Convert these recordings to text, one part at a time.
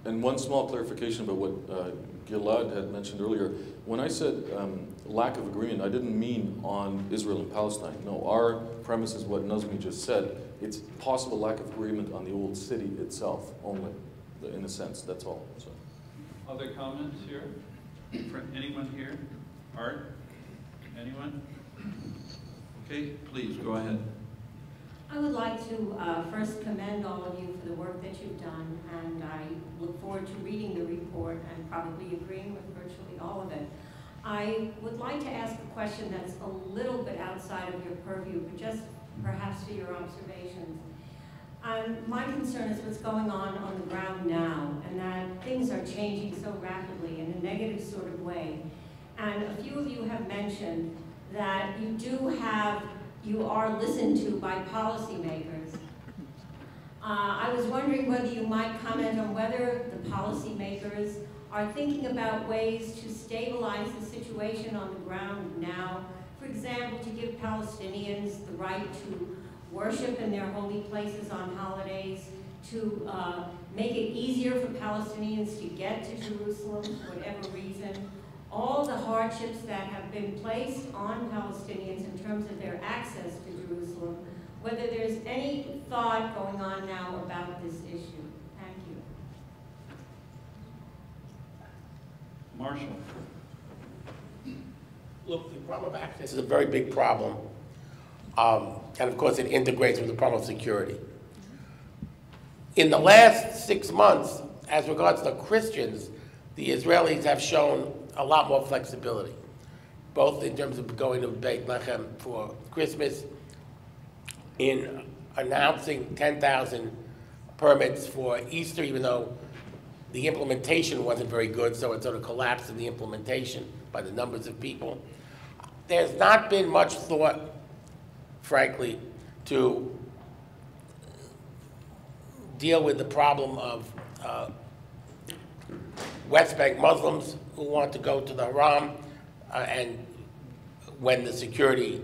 And one small clarification about what Gilad had mentioned earlier. When I said lack of agreement, I didn't mean on Israel and Palestine. No, our premise is what Nazmi just said. It's possible lack of agreement on the old city itself only, in a sense, that's all. So. Other comments here? Anyone here? Art? Anyone? Okay, please, go ahead. I would like to first commend all of you for the work that you've done, and I look forward to reading the report and probably agreeing with virtually all of it. I would like to ask a question that's a little bit outside of your purview, but just perhaps for your observations. My concern is what's going on the ground now, and that things are changing so rapidly in a negative sort of way. And a few of you have mentioned that you are listened to by policymakers. I was wondering whether you might comment on whether the policymakers are thinking about ways to stabilize the situation on the ground now. For example, to give Palestinians the right to worship in their holy places on holidays, to make it easier for Palestinians to get to Jerusalem for whatever reason. All the hardships that have been placed on Palestinians in terms of their access to Jerusalem, whether there's any thought going on now about this issue. Thank you. Marshall. Look, the problem of access is a very big problem. And of course it integrates with the problem of security. In the last 6 months, as regards to Christians, the Israelis have shown a lot more flexibility, both in terms of going to Beit Lechem for Christmas, in announcing 10,000 permits for Easter, even though the implementation wasn't very good, so it sort of collapsed in the implementation by the numbers of people. There's not been much thought, frankly, to deal with the problem of West Bank Muslims who want to go to the Haram, and when the security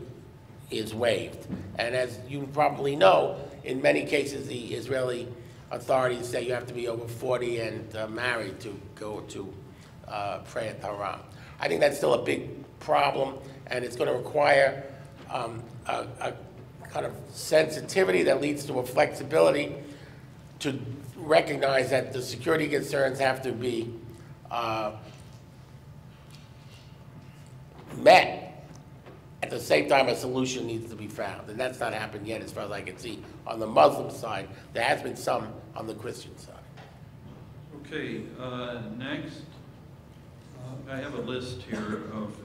is waived. And as you probably know, in many cases the Israeli authorities say you have to be over 40 and married to go to pray at the Haram. I think that's still a big problem, and it's going to require a kind of sensitivity that leads to a flexibility to recognize that the security concerns have to be met. At the same time, a solution needs to be found, and that's not happened yet as far as I can see. On the Muslim side, there has been some on the Christian side. Okay, next, I have a list here of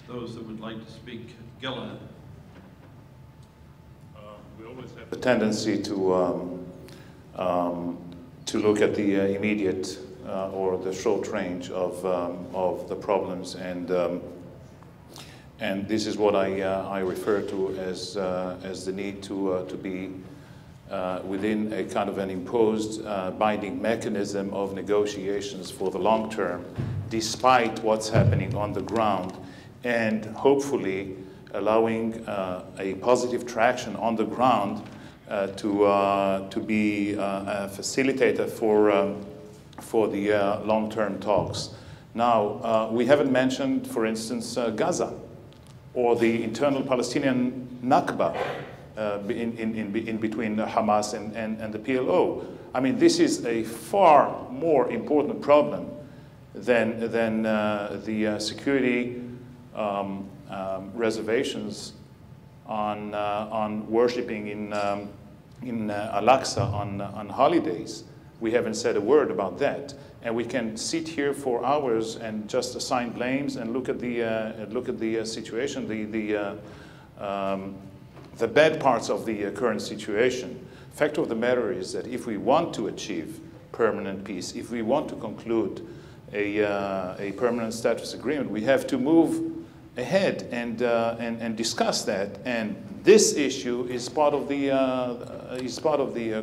those that would like to speak. Gilad. We always have the tendency to look at the immediate or the short range of the problems, and this is what I refer to as the need to be within a kind of an imposed binding mechanism of negotiations for the long term, despite what's happening on the ground, and hopefully allowing a positive traction on the ground to be a facilitator for the long-term talks. Now, we haven't mentioned, for instance, Gaza, or the internal Palestinian Nakba in between Hamas and the PLO. I mean, this is a far more important problem than the security reservations on worshiping in Al-Aqsa on holidays. We haven't said a word about that, and we can sit here for hours and just assign blames and look at the situation, the bad parts of the current situation. Fact of the matter is that if we want to achieve permanent peace, if we want to conclude a permanent status agreement, we have to move ahead and discuss that. And this issue is part of the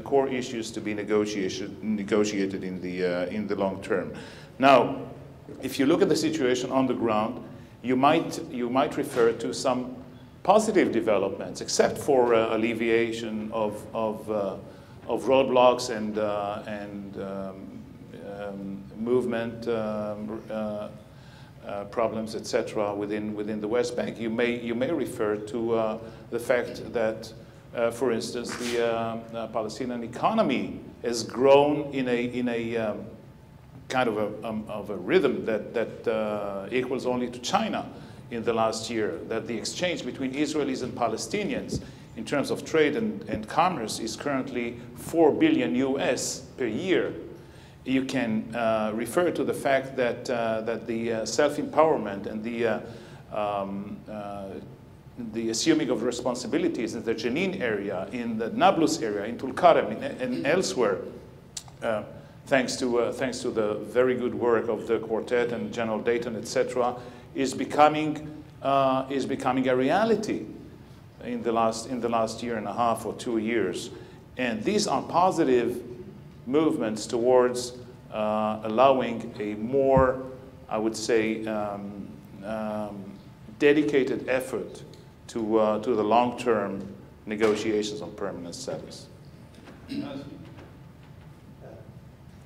core issues to be negotiated in the long term. Now, if you look at the situation on the ground, you might refer to some positive developments, except for alleviation of roadblocks and movement problems, etc., within the West Bank. You may refer to the fact that, for instance, the Palestinian economy has grown in a kind of a rhythm that equals only to China in the last year. That the exchange between Israelis and Palestinians in terms of trade and commerce is currently $4 billion US per year. You can refer to the fact that the self-empowerment and the assuming of responsibilities in the Jenin area, in the Nablus area, in Tulkarem, and elsewhere, thanks to the very good work of the quartet and General Dayton, etc., is becoming a reality in the last year and a half or 2 years. And these are positive movements towards allowing a more, I would say, dedicated effort to the long-term negotiations on permanent status.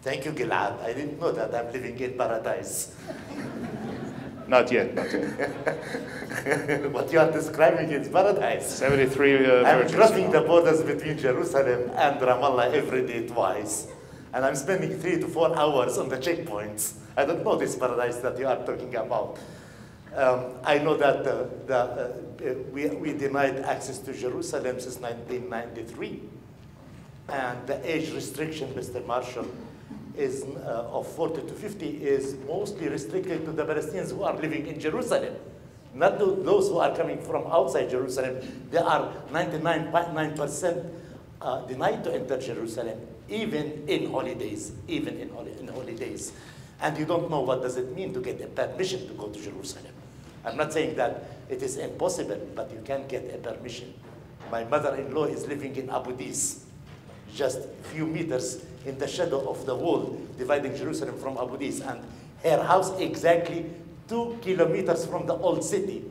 Thank you, Gilad. I didn't know that I'm living in paradise. Not yet, not yet. What you are describing is paradise. 73 I'm virgins. crossing the borders between Jerusalem and Ramallah every day twice. And I'm spending 3 to 4 hours on the checkpoints. I don't know this paradise that you are talking about. I know that we denied access to Jerusalem since 1993. And the age restriction, Mr. Marshall, is of 40 to 50 is mostly restricted to the Palestinians who are living in Jerusalem, not to those who are coming from outside Jerusalem. They are 99.9% denied to enter Jerusalem, even in holidays, in holidays. And you don't know what does it mean to get a permission to go to Jerusalem. I'm not saying that it is impossible, but you can get a permission. My mother-in-law is living in Abu Dis, just a few meters in the shadow of the wall dividing Jerusalem from Abu Dis, and her house exactly 2 kilometers from the old city.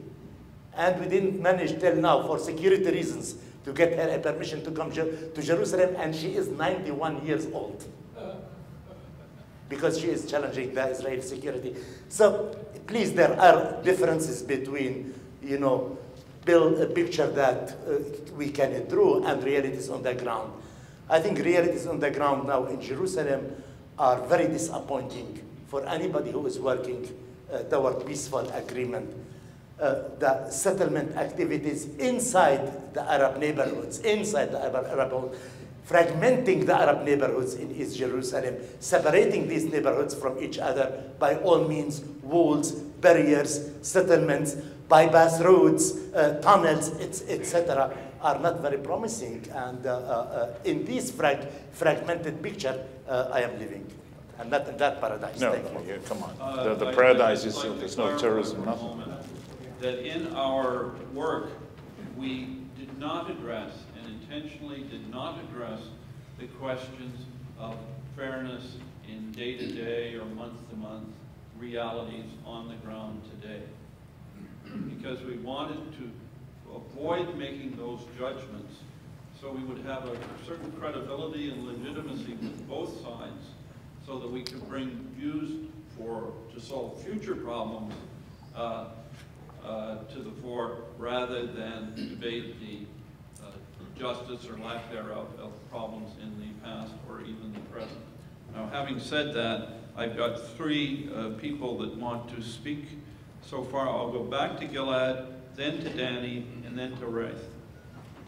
And we didn't manage till now, for security reasons, to get her a permission to come to Jerusalem, and she is 91 years old because she is challenging the Israeli security. So please, there are differences between, build a picture that we can draw and realities on the ground. I think realities on the ground now in Jerusalem are very disappointing for anybody who is working toward peaceful agreement. The settlement activities inside the Arab neighborhoods, fragmenting the Arab neighborhoods in East Jerusalem, separating these neighborhoods from each other by all means, walls, barriers, settlements, bypass roads, tunnels, etc., are not very promising. And in this fragmented picture, I am living. I'm not in that paradise. No, Thank you. come on. The paradise is, there's no terrorism, nothing. That in our work, we did not address, and intentionally did not address, the questions of fairness in day-to-day or month-to-month realities on the ground today. Because we wanted to avoid making those judgments, so we would have a certain credibility and legitimacy with both sides, so that we could bring views to solve future problems to the fore, rather than debate the justice or lack thereof of problems in the past or even the present. Now, having said that, I've got 3 people that want to speak so far. I'll go back to Gilad, then to Danny, and then to Raith.